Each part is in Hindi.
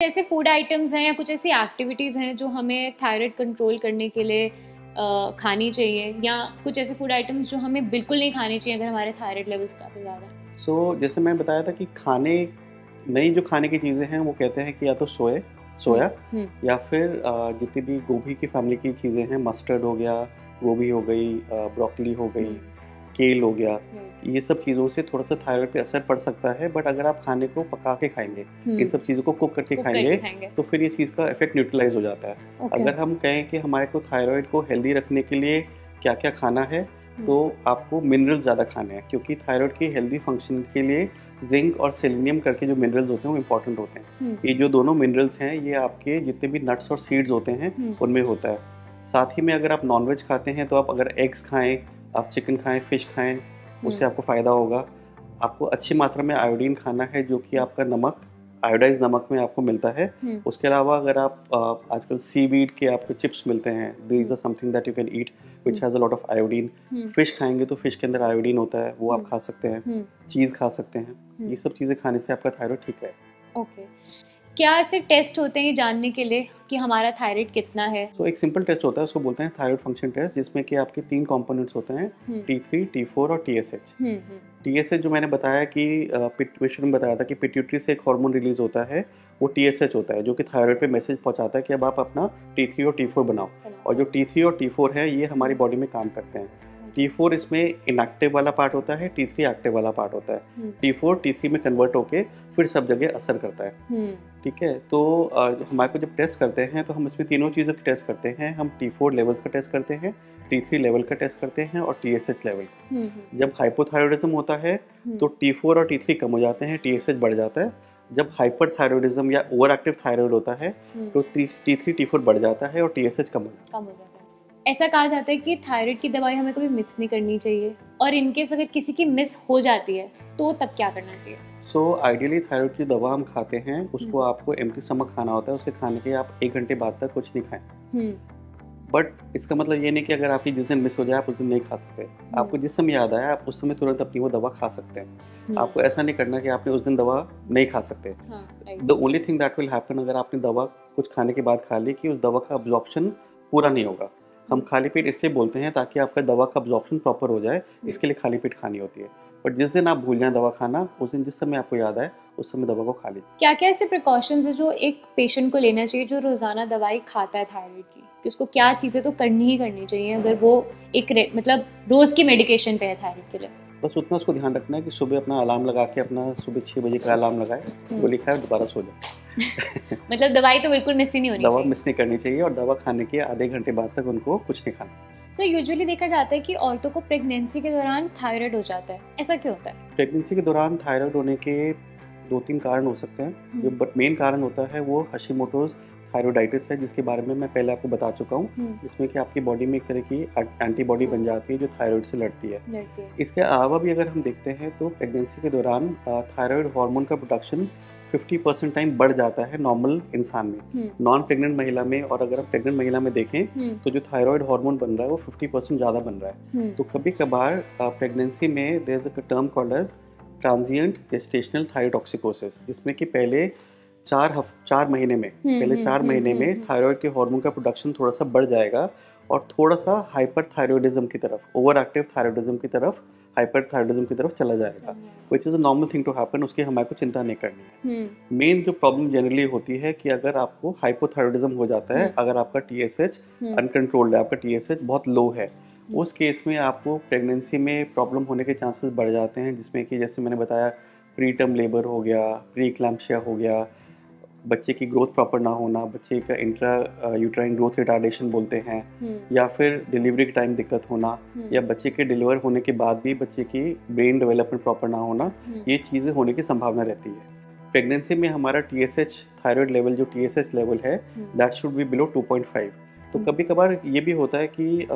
ऐसे फूड आइटम्स हैं या कुछ ऐसी एक्टिविटीज़ हैं जो हमें थायराइड कंट्रोल करने के लिए खानी चाहिए, या कुछ ऐसे फूड आइटम्स जो हमें बिल्कुल नहीं खाने चाहिए अगर हमारे थायराइड लेवल्स काफ़ी ज़्यादा हैं? जैसे मैं बताया था कि खाने नई जो खाने की चीज़ें हैं वो कहते हैं कि या तो हुँ, सोया हुँ, या फिर जितनी भी गोभी की फैमिली की चीज़ें हैं, मस्टर्ड हो गया, गोभी हो गई, ब्रोकली हो गई, हुँ, केल हो गया। राइट, ये सब चीज़ों से थोड़ा-सा थायराइड पे असर पड़ सकता है, बट अगर आप खाने को पका के खाएँगे, इन हुँ, सब चीज़ों को कुक करके कुक खाएँगे, करके खाएँगे। तो फिर ये चीज़ का इफ़ेक्ट न्यूट्रलाइज़ हो जाता है। ओके। अगर हम कहें कि हमारे को थायराइड को हेल्दी रखने के लिए क्या-क्या खाना है, हुँ, तो आपको मिनरल्स ज़्यादा खाने हैं, क्योंकि थायराइड की हेल्दी फंक्शन के लिए ज़िंक और सेलेनियम करके जो मिनरल्स होते हैं, वो इम्पोर्टेंट होते हैं। हुँ, ये जो दोनों मिनरल्स हैं, ये आपके जितने भी नट्स और सीड्स होते हैं, हुँ, उनमें होता है। साथ ही में अगर आप नॉन-वेज खाते हैं, तो आप अगर एग्स खाएँ, आप चिकन खाएँ, फिश खाएँ, हुँ, उससे आपको फ़ायदा होगा। आपको अच्छी मात्रा में आयोडीन खाना है, जो कि आपका नमक, आयोडाइज़्ड नमक में आपको मिलता है। हुँ, उसके अलावा अगर आप आजकल सीवीड के आपको चिप्स मिलते हैं, these hmm, are something that you can eat hmm, which has a lot of iodine. Hmm, fish खाएँगे तो फिश के अंदर आयोडीन होता है, वो हुँ, आप खा सकते हैं। हुँ, चीज़ खा सकते हैं। हुँ, ये सब चीज़ें खाने से आपका थायराइड ठीक रहेगा। ओके। क्या ऐसे टेस्ट होते हैं ये जानने के लिए कि हमारा थायराइड कितना है? एक सिंपल टेस्ट होता है, उसको बोलते हैं थायराइड फंक्शन टेस्ट, जिसमें कि आपके 3 कंपोनेंट्स होते हैं, हुँ, T3, T4 और TSH। हुँ, हुँ, टीएसएच जो मैंने बताया कि शुरू में बताया था कि पिट्यूटरी से एक हार्मोन रिलीज होता है, वो टीएसएच होता है, जो कि थायराइड पे मैसेज पहुंचाता है कि अब आप अपना टी थ्री और टी फोर बनाओ। और जो टी थ्री और टी फोर है, ये हमारी हुँ, बॉडी में काम करते हैं। टी ओके, फोर इसमें इनएक्टिव वाला पार्ट होता है, टी थ्री एक्टिव वाला पार्ट होता है। हुँ, टी फोर टी थ्री में कन्वर्ट होके फिर सब जगह असर करता है। हुँ, ठीक है, तो हमारे को जब टेस्ट करते हैं, तो हम इसमें तीनों चीज़ों की टेस्ट करते हैं। हम टी फोर लेवल्स का टेस्ट करते हैं, टी थ्री लेवल का टेस्ट करते हैं और टी एस एच लेवल का। हुँ, हुँ, जब हाइपोथायरॉयडिज्म होता है, हुँ, तो T4 और T3 कम हो जाते हैं, TSH बढ़ जाता है। जब हाइपरथायरॉयडिज्म या ओवर एक्टिव थायराइड होता है, हुँ, तो T3 T4 बढ़ जाता है और TSH कम हो जाता कम हो जाता है। ऐसा कहा जाता है कि थायराइड की दवाई हमें कभी मिस नहीं करनी चाहिए, और इन केस अगर किसी की मिस हो जाती है, तो तब क्या करना चाहिए? है। आइडियली थायराइड की दवा हम खाते हैं, हुँ, उसको आपको एम्प्टी स्टमक खाना होता है। उसे खाने के आप 1 घंटे बाद तक कुछ नहीं खाएँ। हुँ, बट इसका मतलब ये नहीं कि अगर आपकी जिस दिन मिस हो जाए, आप उस दिन नहीं खा सकते। हुँ, आपको जिस समय याद आया, आप उस समय तुरंत अपनी वो दवा खा सकते हैं। हुँ, आपको ऐसा नहीं करना कि आपने उस दिन दवा नहीं खा सकते। हाँ, right, the only thing that will happen, अगर आपने दवा कुछ खाने के बाद खा ली, कि उस दवा का अब्जॉर्प्शन पूरा नहीं होगा। हम हुँ, खाली पेट इसलिए बोलते हैं ताकि आपका दवा का अब्जॉर्प्शन प्रॉपर हो जाए, हुँ। इसके लिए खाली पेट खानी होती है। बट जिस दिन आप भूल जाएँ दवा खाना, उस दिन जिस समय आपको याद आए, उस समय दवा को खा लीजिए। क्या-क्या ऐसे प्रिकॉशंस हैं जो एक पेशेंट को लेना चाहिए जो रोज़ाना दवाई खाता है थायराइड की? कि उसको क्या चीज़ें तो करनी ही करनी चाहिए अगर वो एक मतलब रोज़ की मेडिकेशन पे है थायराइड के लिए? बस उतना उसको ध्यान रखना है कि सुबह अपना अलार्म लगा के, अपना सुबह 6 बजे का अलार्म लगाए, हुँ। गोली खाए और दोबारा सो जाए। मतलब दवाई तो बिल्कुल मिस ही नहीं होनी दवा चाहिए। मिस नहीं करनी चाहिए और दवा खाने के आधे घंटे बाद तक उनको कुछ नहीं खाना। सो यूजुअली देखा जाता है कि औरतों को प्रेगनेंसी के दौरान थायराइड हो जाता है। ऐसा क्यों होता है? प्रेगनेंसी के दौरान थायराइड होने के 2-3 कारण हो सकते हैं। जो हुँ, बट मेन कारण होता है, वो हशीमोटोज़ थायरॉइडाइटिस है, जिसके बारे में मैं पहले आपको बता चुका हूँ, हुँ, जिसमें कि आपकी बॉडी में एक तरह की एंटीबॉडी हाँ, बन जाती है, जो थायराइड से लड़ती है। लड़ती है। इसके अलावा भी अगर हम देखते हैं, तो प्रेगनेंसी के दौरान थायराइड हार्मोन का प्रोडक्शन 50% टाइम बढ़ जाता है नॉर्मल इंसान में। हुँ, नॉन प्रेग्नेंट महिला में, और अगर आप प्रेग्नेंट महिला में देखें, हुँ, तो जो थायराइड हार्मोन बन रहा है, वो 50% ज़्यादा बन रहा है। हुँ, तो कभी-कभार प्रेगनेंसी में there is a term called as transient gestational thyrotoxicosis, जिसमें कि पहले 4 महीने में, हुँ, पहले हुँ, 4 हुँ, महीने हुँ, में हुँ। थायराइड के हार्मोन का प्रोडक्शन थोड़ा-सा बढ़ जाएगा, और थोड़ा-सा हाइपरथायरॉयडिज्म की तरफ, ओवर एक्टिव थायरॉयडिज्म की तरफ, हाइपरथायरॉयडिज्म की तरफ चला जाएगा, which is a normal thing to happen. उसकी हमारे को चिंता नहीं करनी है। हुँ, मेन जो प्रॉब्लम जनरली होती है, कि अगर आपको हाइपोथायरॉयडिज्म हो जाता है, हुँ, अगर आपका टीएसएच हुँ, अनकंट्रोल्ड है, आपका टीएसएच बहुत लो है, हुँ, उस केस में आपको प्रेगनेंसी में प्रॉब्लम होने के चांसेस बढ़ जाते हैं, जिसमें कि जैसे मैंने बताया, प्री टर्म लेबर हो गया, प्री इक्लैम्प्सिया हो गया, बच्चे की ग्रोथ प्रॉपर ना होना, बच्चे का इंट्रा यूट्राइन ग्रोथ रिटार्डेशन बोलते हैं, हुँ, या फिर डिलीवरी के टाइम दिक्कत होना, हुँ, या बच्चे के डिलीवर होने के बाद भी बच्चे की ब्रेन डेवलपमेंट प्रॉपर ना होना, हुँ, ये चीज़ें होने की संभावना रहती है। प्रेगनेंसी में हमारा टीएसएच थायराइड लेवल, जो टीएसएच लेवल है, हुँ, दैट शुड बी बिलो 2.5। तो हुँ, कभी-कभार ये भी होता है कि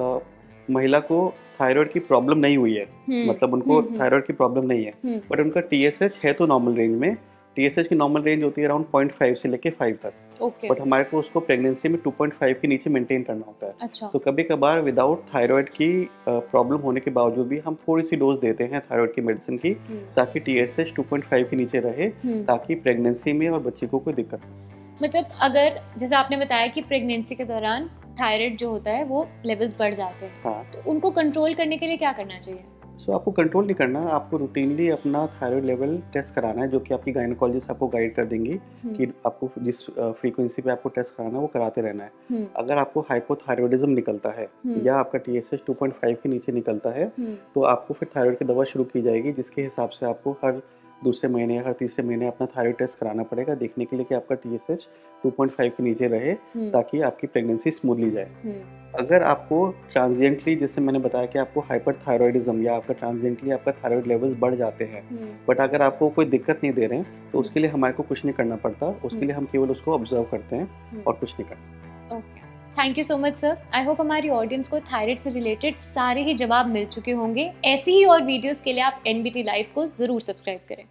महिला को थायराइड की प्रॉब्लम नहीं हुई है, हुँ, मतलब उनको हुँ, हुँ, थायराइड की प्रॉब्लम नहीं है, हुँ, बट उनका टीएसएच है तो नॉर्मल रेंज में। टीएसएच की नॉर्मल रेंज होती है अराउंड 0.5 से लेके 5 तक, ओके, बट हमारे को उसको प्रेगनेंसी में 2.5 के नीचे मेंटेन करना होता है। अच्छा, तो कभी-कभार विदाउट थायराइड की प्रॉब्लम होने के बावजूद भी हम थोड़ी-सी डोज़ देते हैं थायराइड की मेडिसिन की, हुँ, ताकि टीएसएच 2.5 के नीचे रहे, हुँ। ताकि प्रेगनेंसी में और बच्चे को कोई दिक्कत ना हो। मतलब अगर जैसे आपने बताया कि प्रेगनेंसी के दौरान थायराइड जो होता है वो लेवल्स बढ़ जाते हैं, हाँ, तो उनको कंट्रोल करने के लिए क्या करना चाहिए? सो आपको कंट्रोल नहीं करना, आपको रूटीनली अपना थायराइड लेवल टेस्ट कराना है, जो कि आपकी गायनेकोलॉजिस्ट आपको गाइड कर देंगी कि आपको जिस फ्रीक्वेंसी पे आपको टेस्ट कराना है वो कराते रहना है। अगर आपको हाइपोथायरॉयडिज्म निकलता है या आपका TSH 2.5 के नीचे निकलता है, तो आपको फिर थायराइड की दवा शुरू की जाएगी, जिसके हिसाब से आपको हर दूसरे महीने या हर तीसरे महीने अपना थायराइड टेस्ट कराना पड़ेगा, देखने के लिए कि आपका TSH 2.5 के नीचे रहे, ताकि आपकी प्रेगनेंसी स्मूथली जाए। अगर आपको ट्रांजिएंटली, जैसे मैंने बताया कि आपको हाइपरथायरॉयडिज्म या आपका ट्रांजिएंटली आपका थायराइड लेवल्स बढ़ जाते हैं, बट अगर आपको कोई दिक्कत नहीं दे रहे हैं, तो उसके लिए हमारे को कुछ नहीं करना पड़ता, उसके लिए हम केवल उसको ऑब्जर्व करते हैं और कुछ नहीं करते। Okay, thank you so much sir. I hope हमारी ऑडियंस को थायराइड से रिलेटेड सारे ही जवाब मिल चुके होंगे। ऐसी ही और वीडियोस के लिए आप NBT लाइव को ज़रूर सब्सक्राइब करें।